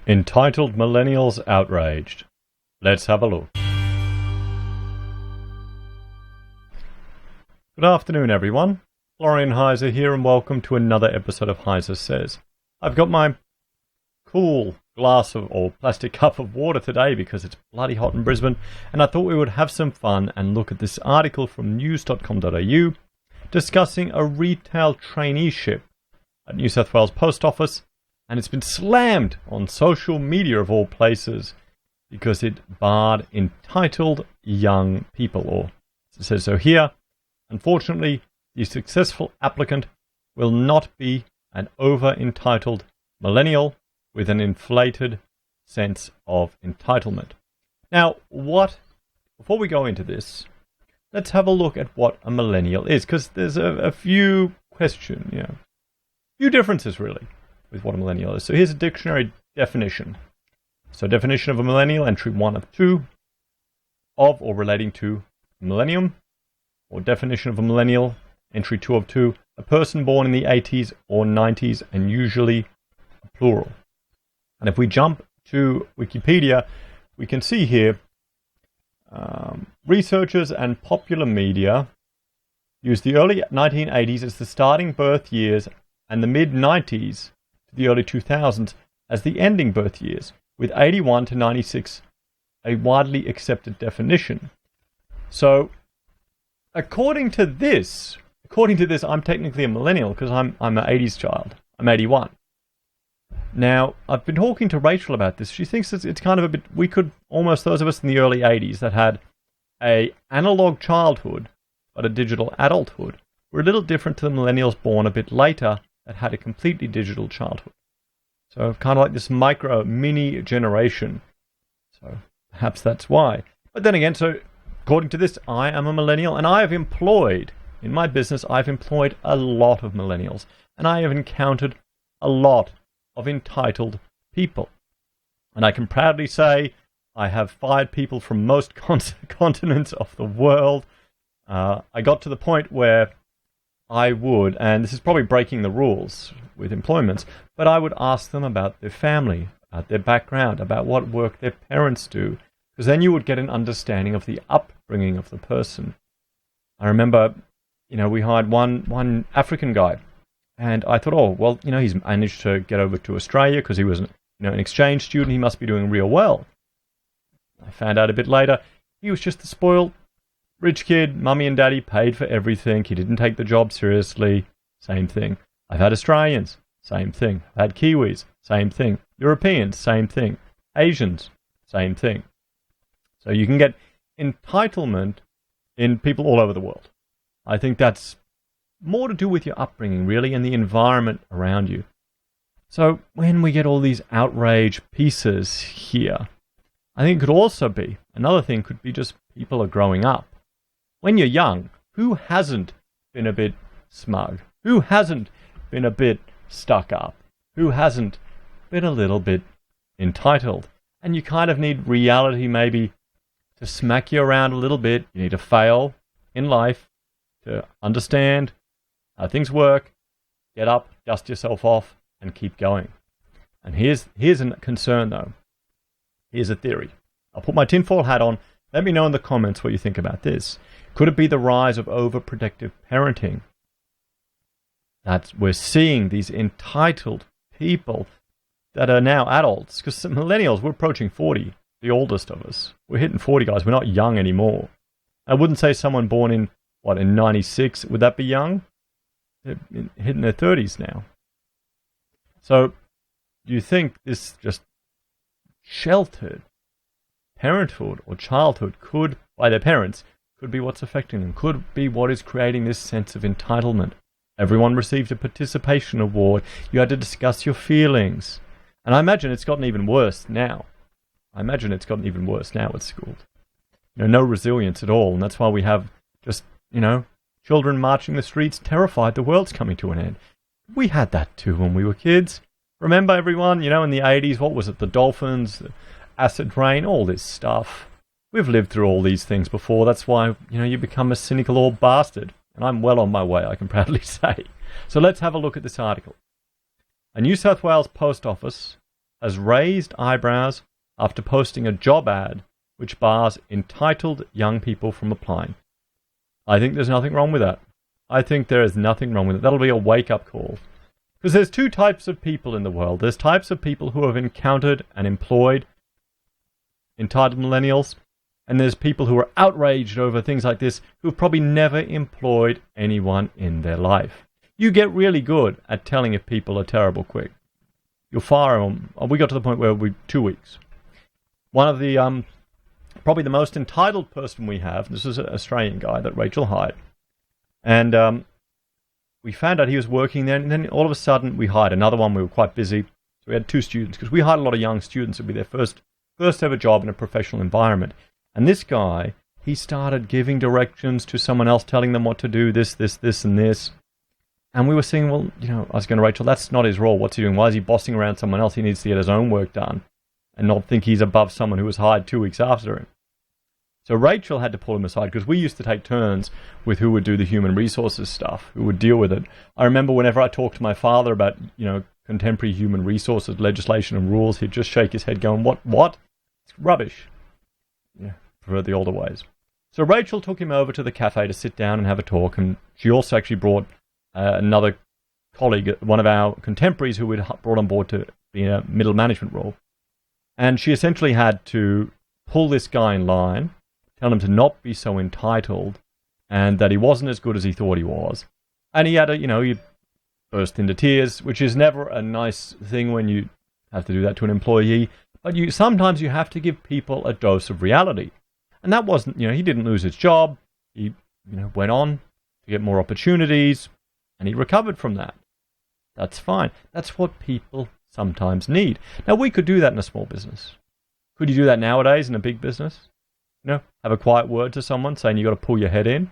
Entitled Millennials Outraged. Let's have a look. Good afternoon, everyone. Florian Heise here, and welcome to another episode of HeiseSays. I've got my cool glass of, or plastic cup of water today because it's bloody hot in Brisbane, and I thought we would have some fun and look at this article from news.com.au discussing a retail traineeship at New South Wales Post Office, and it's been slammed on social media of all places because it barred entitled young people, or as it says so here, unfortunately, the successful applicant will not be an over-entitled millennial with an inflated sense of entitlement. Now, before we go into this, let's have a look at what a millennial is, because there's a few few differences really with what a millennial is. So here's a dictionary definition. So definition of a millennial, entry 1 of 2, of or relating to a millennium, or definition of a millennial, entry 2 of 2, a person born in the 80s or 90s, and usually a plural. And if we jump to Wikipedia, we can see here researchers and popular media use the early 1980s as the starting birth years and the mid-90s to the early 2000s as the ending birth years, with 81 to 96 a widely accepted definition. So, according to this, I'm technically a millennial because I'm an 80s child. I'm 81. Now, I've been talking to Rachel about this. She thinks it's kind of a bit, those of us in the early 80s that had a analog childhood, but a digital adulthood, were a little different to the millennials born a bit later that had a completely digital childhood. So kind of like this mini generation. So perhaps that's why. But then again, so according to this, I am a millennial, and in my business, I've employed a lot of millennials, and I have encountered a lot of entitled people. And I can proudly say I have fired people from most continents of the world. I got to the point where I would, and this is probably breaking the rules with employments, but I would ask them about their family, about their background, about what work their parents do, because then you would get an understanding of the upbringing of the person. I remember, we hired one African guy, and I thought, he's managed to get over to Australia because he was, an exchange student. He must be doing real well. I found out a bit later he was just a spoiled rich kid. Mummy and daddy paid for everything. He didn't take the job seriously. Same thing. I've had Australians. Same thing. I've had Kiwis. Same thing. Europeans. Same thing. Asians. Same thing. So you can get entitlement in people all over the world. I think that's more to do with your upbringing, really, and the environment around you. So when we get all these outrage pieces here, I think it could also be, another thing could be just people are growing up. When you're young, who hasn't been a bit smug? Who hasn't been a bit stuck up? Who hasn't been a little bit entitled? And you kind of need reality maybe to smack you around a little bit. You need to fail in life to understand how things work, get up, dust yourself off, and keep going. And here's a concern, though. Here's a theory. I'll put my tinfoil hat on. Let me know in the comments what you think about this. Could it be the rise of overprotective parenting? That we're seeing these entitled people that are now adults, because millennials, we're approaching 40, the oldest of us. We're hitting 40, guys. We're not young anymore. I wouldn't say someone born in 96, would that be young? They're hitting their 30s now. So, do you think this just sheltered parenthood or childhood by their parents could be what's affecting them, could be what is creating this sense of entitlement? Everyone received a participation award. You had to discuss your feelings. And I imagine it's gotten even worse now. At school. No resilience at all. And that's why we have just, children marching the streets terrified the world's coming to an end. We had that too when we were kids. Remember, everyone, in the 80s, what was it? The dolphins, the acid rain, all this stuff. We've lived through all these things before. That's why, you become a cynical old bastard. And I'm well on my way, I can proudly say. So let's have a look at this article. A New South Wales post office has raised eyebrows after posting a job ad which bars entitled young people from applying. I think there's nothing wrong with that. I think there is nothing wrong with it. That'll be a wake-up call. Because there's two types of people in the world. There's types of people who have encountered and employed entitled millennials, and there's people who are outraged over things like this who've probably never employed anyone in their life. You get really good at telling if people are terrible quick. You'll fire them. We got to the point where 2 weeks. One of the, probably the most entitled person we have, this is an Australian guy that Rachel hired, and we found out he was working there, and then all of a sudden we hired another one. We were quite busy, so we had 2 students, because we hired a lot of young students. It would be their first ever job in a professional environment. And this guy, he started giving directions to someone else, telling them what to do, this, and this. And we were saying, well, I was going to Rachel, that's not his role. What's he doing? Why is he bossing around someone else? He needs to get his own work done and not think he's above someone who was hired 2 weeks after him. So Rachel had to pull him aside, because we used to take turns with who would do the human resources stuff, who would deal with it. I remember whenever I talked to my father about, contemporary human resources legislation and rules, he'd just shake his head going, what? It's rubbish. Yeah, prefer the older ways. So Rachel took him over to the cafe to sit down and have a talk, and she also actually brought another colleague, one of our contemporaries who we'd brought on board to be in a middle management role. And she essentially had to pull this guy in line, tell him to not be so entitled, and that he wasn't as good as he thought he was. And he had he burst into tears, which is never a nice thing when you have to do that to an employee. But sometimes you have to give people a dose of reality. And that wasn't, he didn't lose his job. He, went on to get more opportunities, and he recovered from that. That's fine. That's what people sometimes need. Now, we could do that in a small business. Could you do that nowadays in a big business? Have a quiet word to someone saying you got to pull your head in.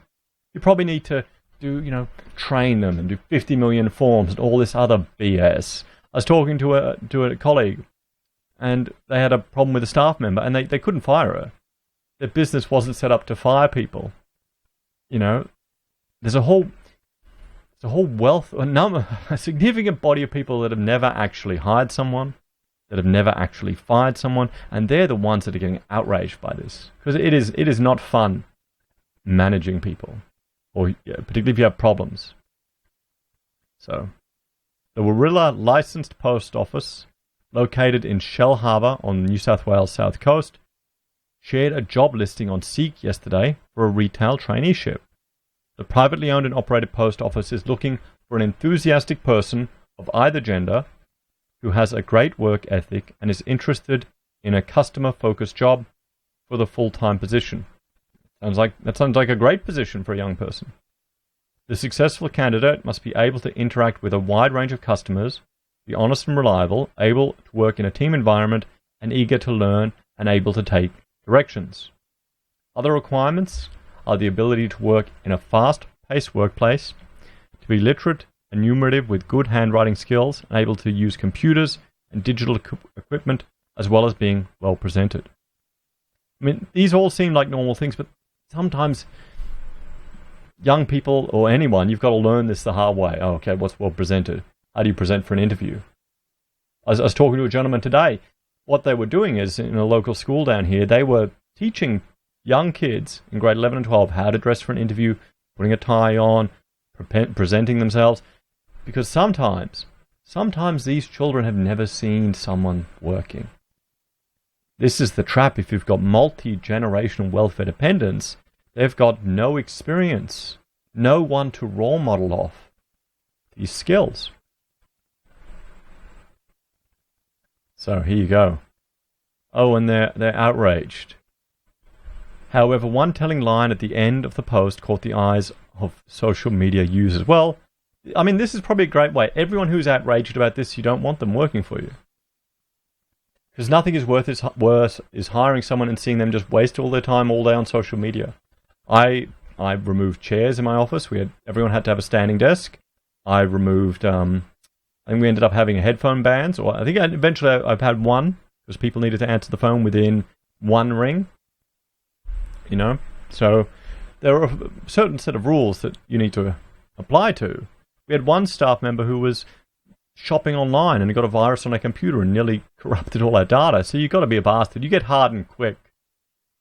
You probably need to do, train them and do 50 million forms and all this other BS. I was talking to a colleague, and they had a problem with a staff member, and they couldn't fire her. Their business wasn't set up to fire people. There's a whole wealth, a significant body of people that have never actually hired someone, that have never actually fired someone, and they're the ones that are getting outraged by this. Because it is not fun managing people, or particularly if you have problems. So, the Warilla licensed post office, located in Shell Harbour on New South Wales south coast, shared a job listing on Seek yesterday for a retail traineeship. The privately owned and operated post office is looking for an enthusiastic person of either gender who has a great work ethic and is interested in a customer-focused job for the full-time position. That sounds like a great position for a young person. The successful candidate must be able to interact with a wide range of customers, be honest and reliable, able to work in a team environment, and eager to learn and able to take directions. Other requirements are the ability to work in a fast-paced workplace, to be literate and numerative with good handwriting skills, and able to use computers and digital equipment, as well as being well presented. I mean, these all seem like normal things, but sometimes young people or anyone, you've got to learn this the hard way. Oh, okay, what's well presented? How do you present for an interview? I was talking to a gentleman today. What they were doing is, in a local school down here, they were teaching young kids in grade 11 and 12 how to dress for an interview, putting a tie on, presenting themselves. Because sometimes these children have never seen someone working. This is the trap. If you've got multi-generational welfare dependents, they've got no experience, no one to role model off these skills. So here you go. Oh, and they're outraged. However, one telling line at the end of the post caught the eyes of social media users. Well, I mean, this is probably a great way. Everyone who's outraged about this, you don't want them working for you. Because nothing is worse is hiring someone and seeing them just waste all their time all day on social media. I removed chairs in my office. Everyone had to have a standing desk. I removed, I think we ended up having a headphone bans, or I think eventually I've had one, because people needed to answer the phone within one ring. So there are a certain set of rules that you need to apply to. We had one staff member who was shopping online and got a virus on their computer and nearly corrupted all our data. So you've got to be a bastard. You get hardened quick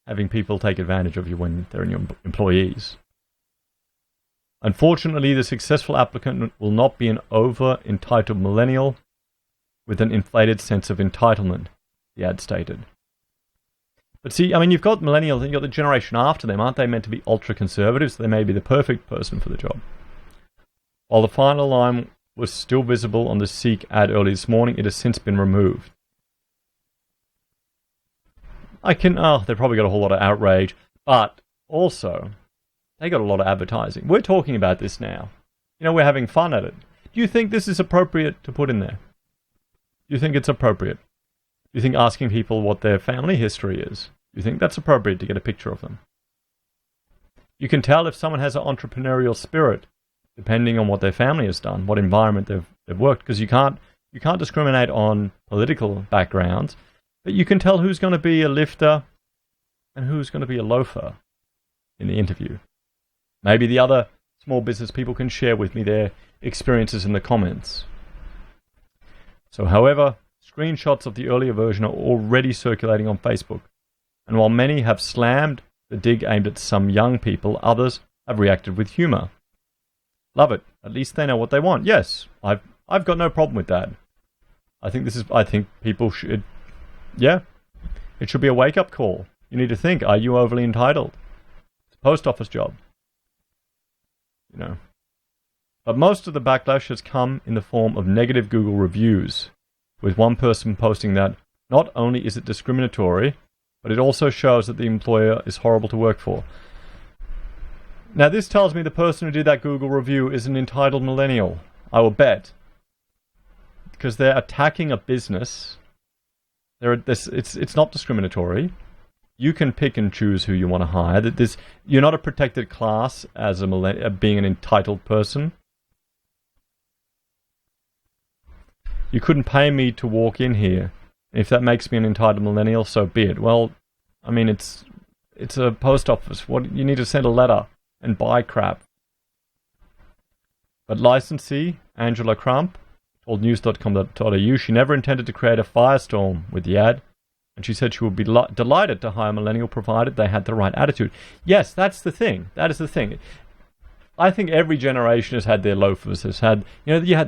having people take advantage of you when they're your employees. Unfortunately, the successful applicant will not be an over-entitled millennial with an inflated sense of entitlement, the ad stated. But see, I mean, you've got millennials and you've got the generation after them. Aren't they meant to be ultra-conservative? So they may be the perfect person for the job. While the final line was still visible on the Seek ad early this morning, it has since been removed. They probably got a whole lot of outrage, but also, they got a lot of advertising. We're talking about this now. We're having fun at it. Do you think this is appropriate to put in there? Do you think it's appropriate? Do you think asking people what their family history is, do you think that's appropriate to get a picture of them? You can tell if someone has an entrepreneurial spirit, depending on what their family has done, what environment they've worked, because you can't discriminate on political backgrounds, but you can tell who's going to be a lifter and who's going to be a loafer in the interview. Maybe the other small business people can share with me their experiences in the comments. So, however, screenshots of the earlier version are already circulating on Facebook, and while many have slammed the dig aimed at some young people, others have reacted with humour. Love it. At least they know what they want. Yes, I've got no problem with that. I think people should, it should be a wake-up call. You need to think, are you overly entitled? It's a post office job. But most of the backlash has come in the form of negative Google reviews, with one person posting that not only is it discriminatory, but it also shows that the employer is horrible to work for. Now, this tells me the person who did that Google review is an entitled millennial. I will bet. Because they're attacking a business. It's not discriminatory. You can pick and choose who you want to hire. You're not a protected class as being an entitled person. You couldn't pay me to walk in here. If that makes me an entitled millennial, so be it. Well, I mean, it's a post office. You need to send a letter and buy crap. But licensee Angela Crump told news.com.au she never intended to create a firestorm with the ad, and she said she would be delighted to hire a millennial provided they had the right attitude. Yes, that's the thing. That is the thing. I think every generation has had their loafers. You had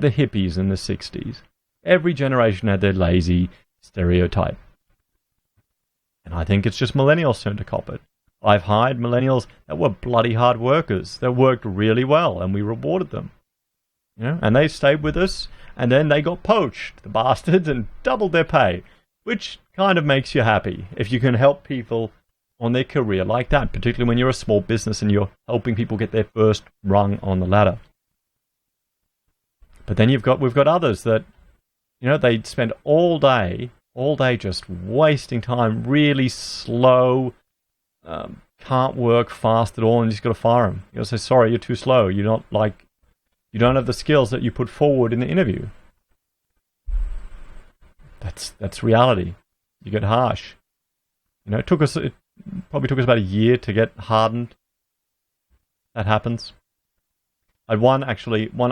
the hippies in the 60s. Every generation had their lazy stereotype. And I think it's just millennials' turn to cop it. I've hired millennials that were bloody hard workers, that worked really well, and we rewarded them. And they stayed with us, and then they got poached, the bastards, and doubled their pay, which kind of makes you happy if you can help people on their career like that, particularly when you're a small business and you're helping people get their first rung on the ladder. But then we've got others that, they spend all day just wasting time, really slow, can't work fast at all, and you just got to fire them. You got to say, sorry, you're too slow. You don't have the skills that you put forward in the interview. That's reality. You get harsh. It probably took us about a year to get hardened. That happens. I had one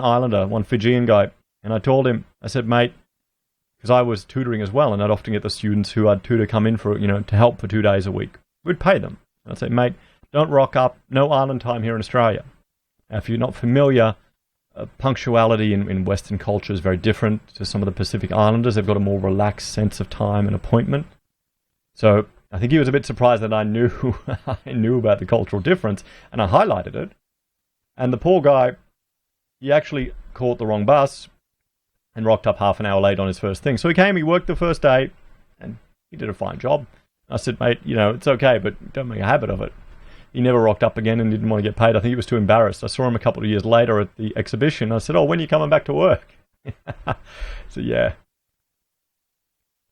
islander, one Fijian guy, and I told him, I said, mate, because I was tutoring as well, and I'd often get the students who I'd tutor come in for, to help for 2 days a week. We'd pay them. I'd say, mate, don't rock up. No island time here in Australia. Now, if you're not familiar, punctuality in Western culture is very different to some of the Pacific Islanders. They've got a more relaxed sense of time and appointment. So I think he was a bit surprised that I knew about the cultural difference, and I highlighted it. And the poor guy, he actually caught the wrong bus and rocked up half an hour late on his first thing. So he came, he worked the first day, and he did a fine job. I said, mate, it's okay, but don't make a habit of it. He never rocked up again and didn't want to get paid. I think he was too embarrassed. I saw him a couple of years later at the exhibition. I said, when are you coming back to work? So, yeah.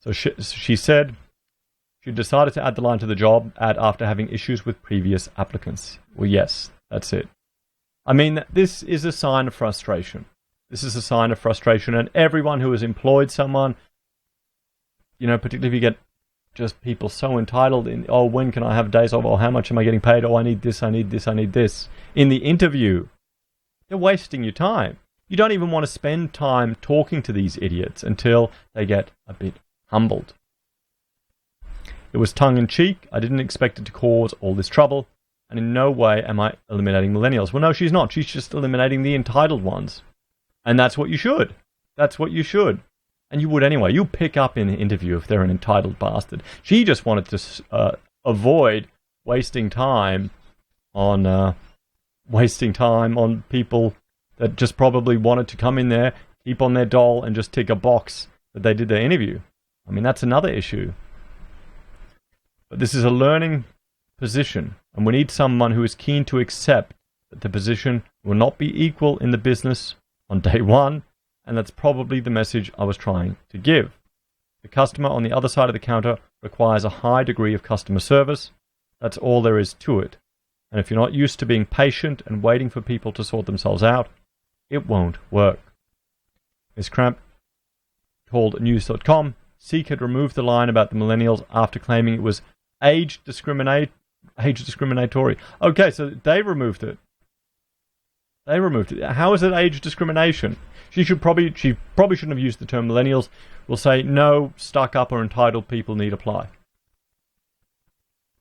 So she said she decided to add the line to the job ad after having issues with previous applicants. Well, yes, that's it. I mean, this is a sign of frustration. This is a sign of frustration. And everyone who has employed someone, particularly if you get just people so entitled in, when can I have days off? How much am I getting paid? I need this, I need this, I need this. In the interview, they're wasting your time. You don't even want to spend time talking to these idiots until they get a bit humbled. It was tongue-in-cheek. I didn't expect it to cause all this trouble, and in no way am I eliminating millennials. Well, no, she's not. She's just eliminating the entitled ones. And that's what you should. That's what you should. And you would anyway. You pick up in an interview if they're an entitled bastard. She just wanted to avoid wasting time on people that just probably wanted to come in there, keep on their dole, and just tick a box that they did their interview. I mean, that's another issue. But this is a learning position, and we need someone who is keen to accept that the position will not be equal in the business on day one, and that's probably the message I was trying to give. The customer on the other side of the counter requires a high degree of customer service. That's all there is to it. And if you're not used to being patient and waiting for people to sort themselves out, it won't work. Ms. Cramp told news.com, Seek had removed the line about the millennials after claiming it was age discriminatory. Okay, so they removed it. They removed it. How is it age discrimination? She probably shouldn't have used the term millennials. We'll say no stuck-up or entitled people need apply.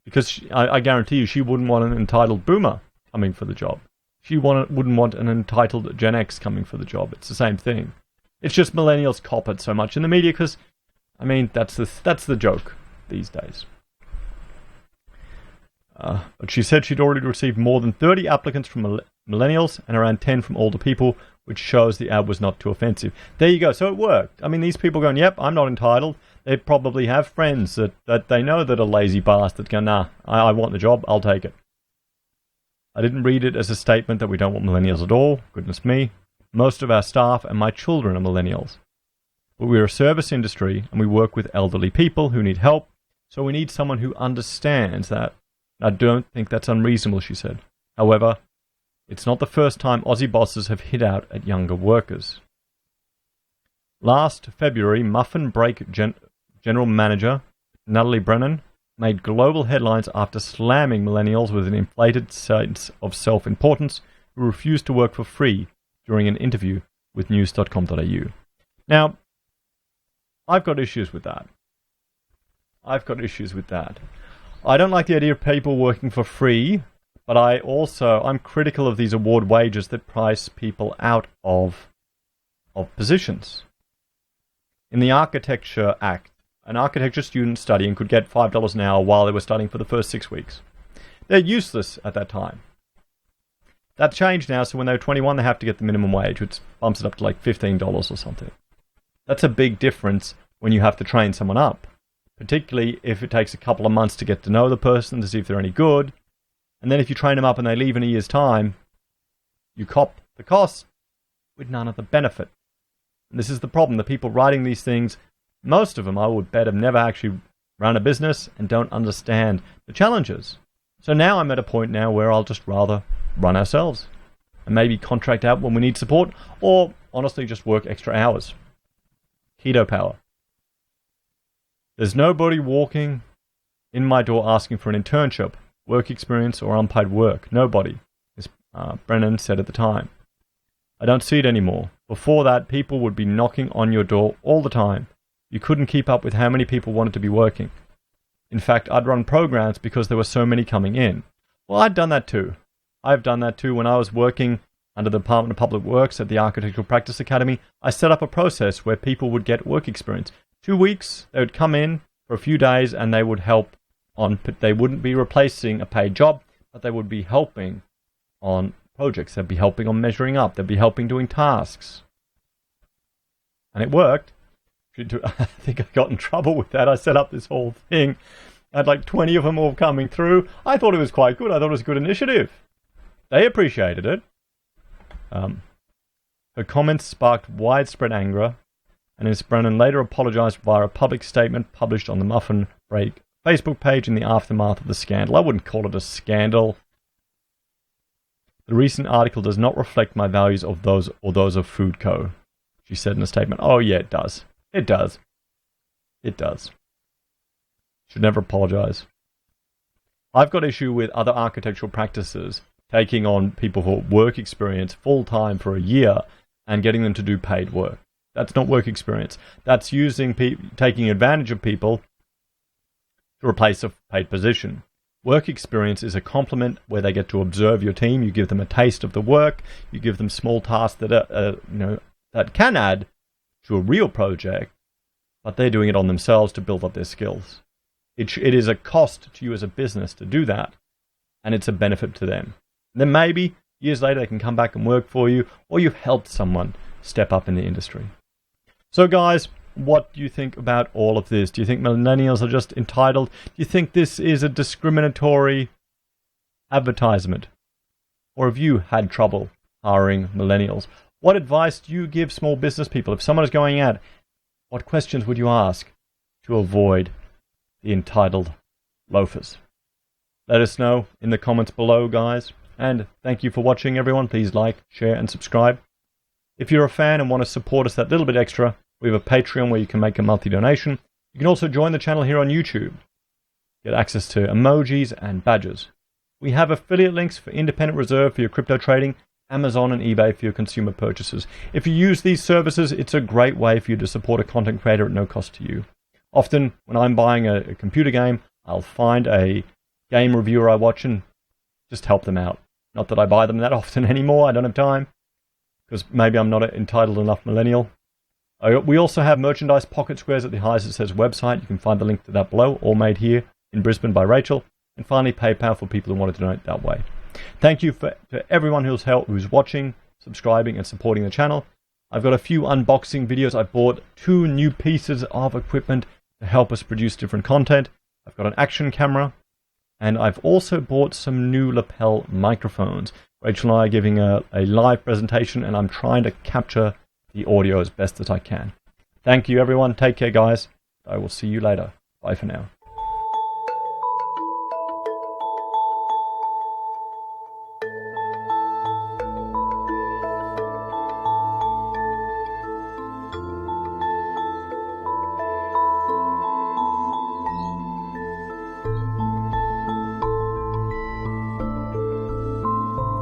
Because I guarantee you she wouldn't want an entitled boomer coming for the job. She wouldn't want an entitled Gen X coming for the job. It's the same thing. It's just millennials cop it so much in the media because, I mean, that's the joke these days. But she said she'd already received more than 30 applicants from millennials and around 10 from older people, which shows the ad was not too offensive. There you go. So it worked. I mean, these people going, yep, I'm not entitled. They probably have friends that they know that are lazy bastards go, nah, I want the job, I'll take it. I didn't read it as a statement that we don't want millennials at all. Goodness me. Most of our staff and my children are millennials. But we're a service industry and we work with elderly people who need help, so we need someone who understands that. I don't think that's unreasonable, she said. However, it's not the first time Aussie bosses have hit out at younger workers. Last February, Muffin Break General Manager Natalie Brennan made global headlines after slamming millennials with an inflated sense of self-importance who refused to work for free during an interview with news.com.au. Now, I've got issues with that. I don't like the idea of people working for free, but I'm critical of these award wages that price people out of positions. In the Architecture Act, an architecture student studying could get $5 an hour while they were studying for the first 6 weeks. They're useless at that time. That changed now, so when they're 21, they have to get the minimum wage, which bumps it up to like $15 or something. That's a big difference when you have to train someone up, particularly if it takes a couple of months to get to know the person, to see if they're any good. And then if you train them up and they leave in a year's time, you cop the cost with none of the benefit. And this is the problem. The people writing these things, most of them, I would bet, have never actually run a business and don't understand the challenges. So now I'm at a point now where I'll just rather run ourselves and maybe contract out when we need support, or honestly just work extra hours. Keto power. There's nobody walking in my door asking for an internship, work experience, or unpaid work. Nobody, as Brennan said at the time. I don't see it anymore. Before that, people would be knocking on your door all the time. You couldn't keep up with how many people wanted to be working. In fact, I'd run programs because there were so many coming in. Well, I'd done that too. I've done that too. When I was working under the Department of Public Works at the Architectural Practice Academy, I set up a process where people would get work experience. 2 weeks, they would come in for a few days and they would help on, they wouldn't be replacing a paid job, but they would be helping on projects. They'd be helping on measuring up. They'd be helping doing tasks. And it worked. I think I got in trouble with that. I set up this whole thing. I had like 20 of them all coming through. I thought it was quite good. I thought it was a good initiative. They appreciated it. Her comments sparked widespread anger, and Ms. Brennan later apologized via a public statement published on the Muffin Break Facebook page in the aftermath of the scandal. I wouldn't call it a scandal. The recent article does not reflect my values of those or those of Food Co., she said in a statement. Oh yeah, it does. It does. It does. Should never apologize. I've got issue with other architectural practices taking on people for work experience full-time for a year and getting them to do paid work. That's not work experience. That's taking advantage of people to replace a paid position. Work experience is a complement where they get to observe your team. You give them a taste of the work. You give them small tasks that that can add to a real project, but they're doing it on themselves to build up their skills. It is a cost to you as a business to do that, and it's a benefit to them. And then maybe years later they can come back and work for you, or you've helped someone step up in the industry. So guys, what do you think about all of this? Do you think millennials are just entitled? Do you think this is a discriminatory advertisement? Or have you had trouble hiring millennials? What advice do you give small business people? If someone is going out, what questions would you ask to avoid the entitled loafers? Let us know in the comments below, guys. And thank you for watching, everyone. Please like, share, and subscribe. If you're a fan and want to support us that little bit extra, we have a Patreon where you can make a monthly donation. You can also join the channel here on YouTube. Get access to emojis and badges. We have affiliate links for Independent Reserve for your crypto trading, Amazon and eBay for your consumer purchases. If you use these services, it's a great way for you to support a content creator at no cost to you. Often, when I'm buying a computer game, I'll find a game reviewer I watch and just help them out. Not that I buy them that often anymore, I don't have time, because maybe I'm not an entitled enough millennial. We also have merchandise pocket squares at the HeiseSays website. You can find the link to that below, all made here in Brisbane by Rachel. And finally, PayPal for people who want to donate that way. Thank you to everyone who's watching, subscribing, and supporting the channel. I've got a few unboxing videos. I bought 2 new pieces of equipment to help us produce different content. I've got an action camera, and I've also bought some new lapel microphones. Rachel and I are giving a live presentation, and I'm trying to capture the audio as best as I can. Thank you, everyone. Take care, guys. I will see you later. Bye for now.